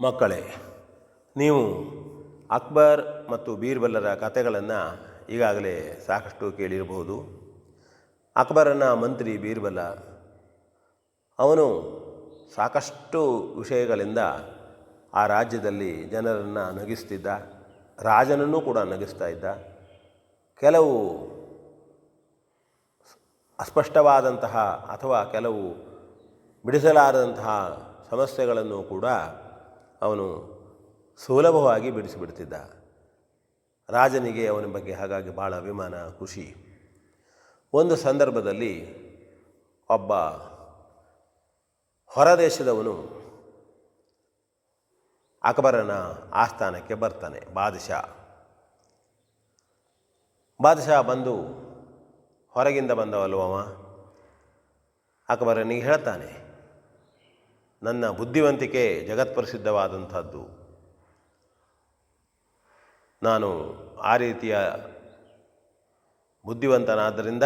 ಮಕ್ಕಳೇ, ನೀವು ಅಕ್ಬರ್ ಮತ್ತು ಬೀರ್ಬಲರ ಕಥೆಗಳನ್ನು ಈಗಾಗಲೇ ಸಾಕಷ್ಟು ಕೇಳಿರಬಹುದು. ಅಕ್ಬರನ ಮಂತ್ರಿ ಬೀರ್ಬಲ, ಅವನು ಸಾಕಷ್ಟು ವಿಷಯಗಳಿಂದ ಆ ರಾಜ್ಯದಲ್ಲಿ ಜನರನ್ನು ನಗಿಸ್ತಿದ್ದ, ರಾಜನನ್ನು ಕೂಡ ನಗಿಸ್ತಾ ಇದ್ದ. ಕೆಲವು ಅಸ್ಪಷ್ಟವಾದಂತಹ ಅಥವಾ ಕೆಲವು ಬಿಡಿಸಲಾರದಂತಹ ಸಮಸ್ಯೆಗಳನ್ನು ಕೂಡ ಅವನು ಸುಲಭವಾಗಿ ಬಿಡಿಸಿಬಿಡ್ತಿದ್ದ. ರಾಜನಿಗೆ ಅವನ ಬಗ್ಗೆ ಹಾಗಾಗಿ ಭಾಳ ಅಭಿಮಾನ, ಖುಷಿ. ಒಂದು ಸಂದರ್ಭದಲ್ಲಿ ಒಬ್ಬ ಹೊರದೇಶದವನು ಅಕ್ಬರನ ಆಸ್ಥಾನಕ್ಕೆ ಬರ್ತಾನೆ. ಬಾದಶಾ ಬಂದು ಹೊರಗಿಂದ ಬಂದವಲ್ವವ ಅಕ್ಬರನಿಗೆ ಹೇಳ್ತಾನೆ, ನನ್ನ ಬುದ್ಧಿವಂತಿಕೆ ಜಗತ್ಪ್ರಸಿದ್ಧವಾದಂಥದ್ದು. ನಾನು ಆ ರೀತಿಯ ಬುದ್ಧಿವಂತನಾದ್ದರಿಂದ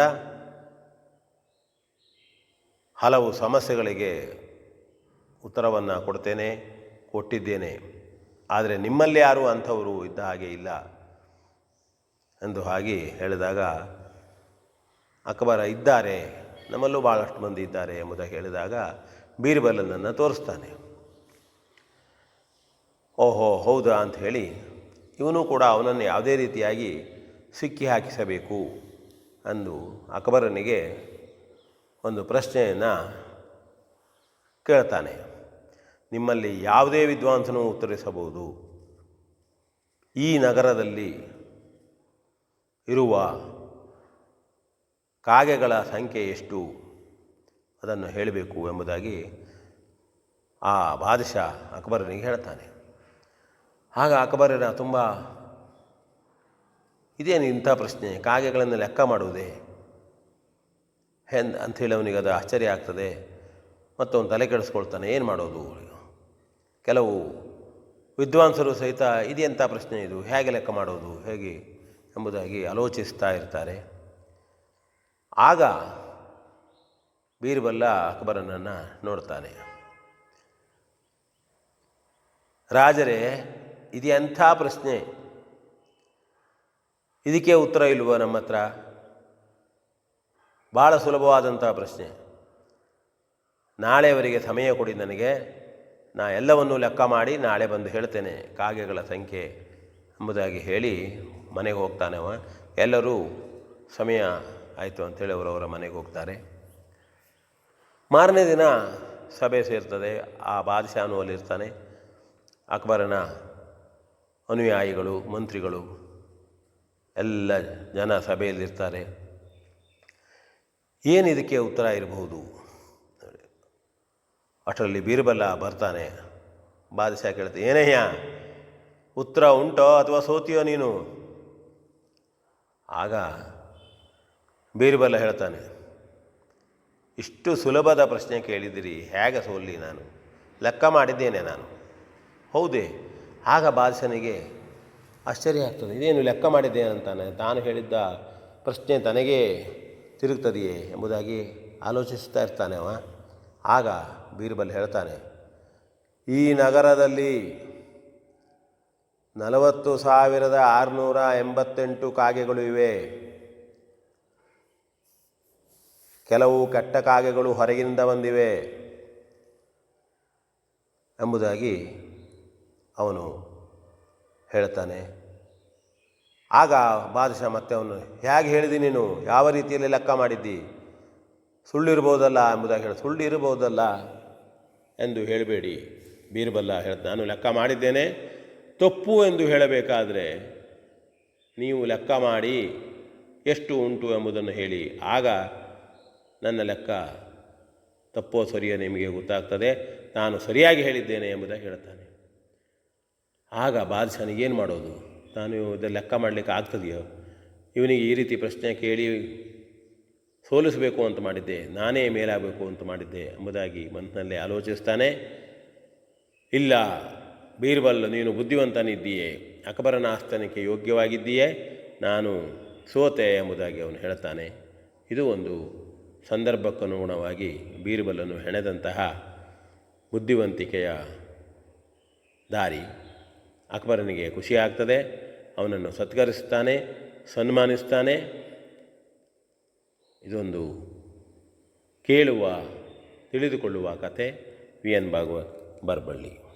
ಹಲವು ಸಮಸ್ಯೆಗಳಿಗೆ ಉತ್ತರವನ್ನು ಕೊಟ್ಟಿದ್ದೇನೆ. ಆದರೆ ನಿಮ್ಮಲ್ಲಿ ಯಾರೂ ಅಂಥವರು ಇದ್ದ ಹಾಗೆ ಇಲ್ಲ ಎಂದು ಹಾಗೆ ಹೇಳಿದಾಗ ಅಕ್ಬರ, ಇದ್ದಾರೆ, ನಮ್ಮಲ್ಲೂ ಭಾಳಷ್ಟು ಮಂದಿ ಇದ್ದಾರೆ ಎಂಬುದಾಗಿ ಹೇಳಿದಾಗ ಬೀರ್ಬಲನನ್ನು ತೋರಿಸ್ತಾನೆ. ಓಹೋ ಹೌದಾ ಅಂತ ಹೇಳಿ ಇವನು ಕೂಡ ಅವನನ್ನು ಯಾವುದೇ ರೀತಿಯಾಗಿ ಸಿಕ್ಕಿ ಹಾಕಿಸಬೇಕು ಅಂದು ಅಕ್ಬರನಿಗೆ ಒಂದು ಪ್ರಶ್ನೆಯನ್ನು ಕೇಳ್ತಾನೆ. ನಿಮ್ಮಲ್ಲಿ ಯಾವುದೇ ವಿದ್ವಾಂಸನೂ ಉತ್ತರಿಸಬಹುದು. ಈ ನಗರದಲ್ಲಿ ಇರುವ ಕಾಗೆಗಳ ಸಂಖ್ಯೆ ಎಷ್ಟು ಅದನ್ನು ಹೇಳಬೇಕು ಎಂಬುದಾಗಿ ಆ ಬಾದಶಾ ಅಕ್ಬರನಿಗೆ ಹೇಳ್ತಾನೆ. ಆಗ ಅಕ್ಬರನ ತುಂಬ ಇದೇನು ಇಂಥ ಪ್ರಶ್ನೆ, ಕಾಗೆಗಳನ್ನು ಲೆಕ್ಕ ಮಾಡುವುದೇ ಅಂಥೇಳಿ ಅವನಿಗೆ ಅದು ಆಶ್ಚರ್ಯ ಆಗ್ತದೆ. ಮತ್ತು ಅವನು ತಲೆ ಕೆಡಿಸ್ಕೊಳ್ತಾನೆ, ಏನು ಮಾಡೋದು. ಕೆಲವು ವಿದ್ವಾಂಸರು ಸಹಿತ ಇದೆಂಥ ಪ್ರಶ್ನೆ, ಇದು ಹೇಗೆ ಲೆಕ್ಕ ಮಾಡೋದು, ಹೇಗೆ ಎಂಬುದಾಗಿ ಆಲೋಚಿಸ್ತಾ ಇರ್ತಾರೆ. ಆಗ ಬೀರ್ಬಲ ಅಕ್ಬರನನ್ನು ನೋಡ್ತಾನೆ. ರಾಜರೇ, ಇದು ಎಂಥ ಪ್ರಶ್ನೆ, ಇದಕ್ಕೆ ಉತ್ತರ ಇಲ್ವೋ ನಮ್ಮ ಹತ್ರ? ಭಾಳ ಸುಲಭವಾದಂಥ ಪ್ರಶ್ನೆ. ನಾಳೆವರೆಗೆ ಸಮಯ ಕೊಡಿ ನನಗೆ, ನಾ ಎಲ್ಲವನ್ನೂ ಲೆಕ್ಕ ಮಾಡಿ ನಾಳೆ ಬಂದು ಹೇಳ್ತೇನೆ ಕಾಗೆಗಳ ಸಂಖ್ಯೆ ಎಂಬುದಾಗಿ ಹೇಳಿ ಮನೆಗೆ ಹೋಗ್ತಾನೆ. ಎಲ್ಲರೂ ಸಮಯ ಆಯಿತು ಅಂಥೇಳಿ ಅವರವರ ಮನೆಗೆ ಹೋಗ್ತಾರೆ. ಮಾರನೇ ದಿನ ಸಭೆ ಸೇರ್ತದೆ. ಆ ಬಾದಶಾನು ಅಲ್ಲಿರ್ತಾನೆ. ಅಕ್ಬರನ ಅನುಯಾಯಿಗಳು, ಮಂತ್ರಿಗಳು ಎಲ್ಲ ಜನ ಸಭೆಯಲ್ಲಿರ್ತಾರೆ. ಏನು ಇದಕ್ಕೆ ಉತ್ತರ ಇರಬಹುದು? ಅಷ್ಟರಲ್ಲಿ ಬೀರ್ಬಲ ಬರ್ತಾನೆ. ಬಾದಶಾ ಕೇಳ್ತಾನೆ, ಏನಯ್ಯ ಉತ್ತರ ಉಂಟೋ ಅಥವಾ ಸೋತಿಯೋ ನೀನು? ಆಗ ಬೀರ್ಬಲ ಹೇಳ್ತಾನೆ, ಇಷ್ಟು ಸುಲಭದ ಪ್ರಶ್ನೆ ಕೇಳಿದಿರಿ, ಹೇಗೆ ಸೋಲ್ಲಿ ನಾನು? ಲೆಕ್ಕ ಮಾಡಿದ್ದೇನೆ ನಾನು. ಹೌದೇ? ಆಗ ಬಾದಶನಿಗೆ ಆಶ್ಚರ್ಯ ಆಗ್ತದೆ. ಇದೇನು ಲೆಕ್ಕ ಮಾಡಿದ್ದೇನೆ ಅಂತಾನೆ, ತಾನು ಹೇಳಿದ್ದ ಪ್ರಶ್ನೆ ತನಗೇ ತಿರುಗ್ತದೆಯೇ ಎಂಬುದಾಗಿ ಆಲೋಚಿಸ್ತಾ ಇರ್ತಾನೆ ಅವ. ಆಗ ಬೀರ್ಬಲ್ ಹೇಳ್ತಾನೆ, ಈ ನಗರದಲ್ಲಿ 40,688 ಕಾಗೆಗಳು ಇವೆ. ಕೆಲವು ಕೆಟ್ಟ ಕಾಗೆಗಳು ಹೊರಗಿನಿಂದ ಬಂದಿವೆ ಎಂಬುದಾಗಿ ಅವನು ಹೇಳ್ತಾನೆ. ಆಗ ಬಾದಶಾ ಮತ್ತೆ ಅವನು, ಹೇಗೆ ಹೇಳಿದಿ ನೀನು, ಯಾವ ರೀತಿಯಲ್ಲಿ ಲೆಕ್ಕ ಮಾಡಿದ್ದಿ? ಸುಳ್ಳಿರ್ಬೋದಲ್ಲ ಎಂಬುದಾಗಿ ಸುಳ್ಳು ಇರಬಹುದಲ್ಲ ಎಂದು ಹೇಳಬೇಡಿ. ಬೀರ್ಬಲ್ಲ ಹೇಳ್ತಾನೆ, ನಾನು ಲೆಕ್ಕ ಮಾಡಿದ್ದೇನೆ, ತಪ್ಪು ಎಂದು ಹೇಳಬೇಕಾದ್ರೆ ನೀವು ಲೆಕ್ಕ ಮಾಡಿ ಎಷ್ಟು ಉಂಟು ಎಂಬುದನ್ನು ಹೇಳಿ, ಆಗ ನನ್ನ ಲೆಕ್ಕ ತಪ್ಪೋ ಸರಿಯೋ ನಿಮಗೆ ಗೊತ್ತಾಗ್ತದೆ, ನಾನು ಸರಿಯಾಗಿ ಹೇಳಿದ್ದೇನೆ ಎಂಬುದಾಗಿ ಹೇಳ್ತಾನೆ. ಆಗ ಬಾದಶಾನಿಗೇನು ಮಾಡೋದು? ನಾನು ಇದನ್ನು ಲೆಕ್ಕ ಮಾಡಲಿಕ್ಕೆ ಆಗ್ತದೆಯೋ? ಇವನಿಗೆ ಈ ರೀತಿ ಪ್ರಶ್ನೆ ಕೇಳಿ ಸೋಲಿಸಬೇಕು ಅಂತ ಮಾಡಿದ್ದೆ, ನಾನೇ ಮೇಲಾಗಬೇಕು ಅಂತ ಮಾಡಿದ್ದೆ ಎಂಬುದಾಗಿ ಮನಸ್ಸಿನಲ್ಲಿ ಆಲೋಚಿಸ್ತಾನೆ. ಇಲ್ಲ ಬೀರ್ಬಲ್, ನೀನು ಬುದ್ಧಿವಂತನಿದ್ದೀಯೇ, ಅಕ್ಬರನ ಆಸ್ಥಾನಕ್ಕೆ ಯೋಗ್ಯವಾಗಿದ್ದೀಯೇ, ನಾನು ಸೋತೆ ಎಂಬುದಾಗಿ ಅವನು ಹೇಳ್ತಾನೆ. ಇದು ಒಂದು ಸಂದರ್ಭಕ್ಕನುಗುಣವಾಗಿ ಬೀರ್ಬಲನು ಹೆಣೆದಂತಹ ಬುದ್ಧಿವಂತಿಕೆಯ ದಾರಿ. ಅಕ್ಬರನಿಗೆ ಖುಷಿಯಾಗ್ತದೆ, ಅವನನ್ನು ಸತ್ಕರಿಸ್ತಾನೆ, ಸನ್ಮಾನಿಸ್ತಾನೆ. ಇದೊಂದು ಕೇಳುವ ತಿಳಿದುಕೊಳ್ಳುವ ಕಥೆ. V N Bhagwat, Baraballi.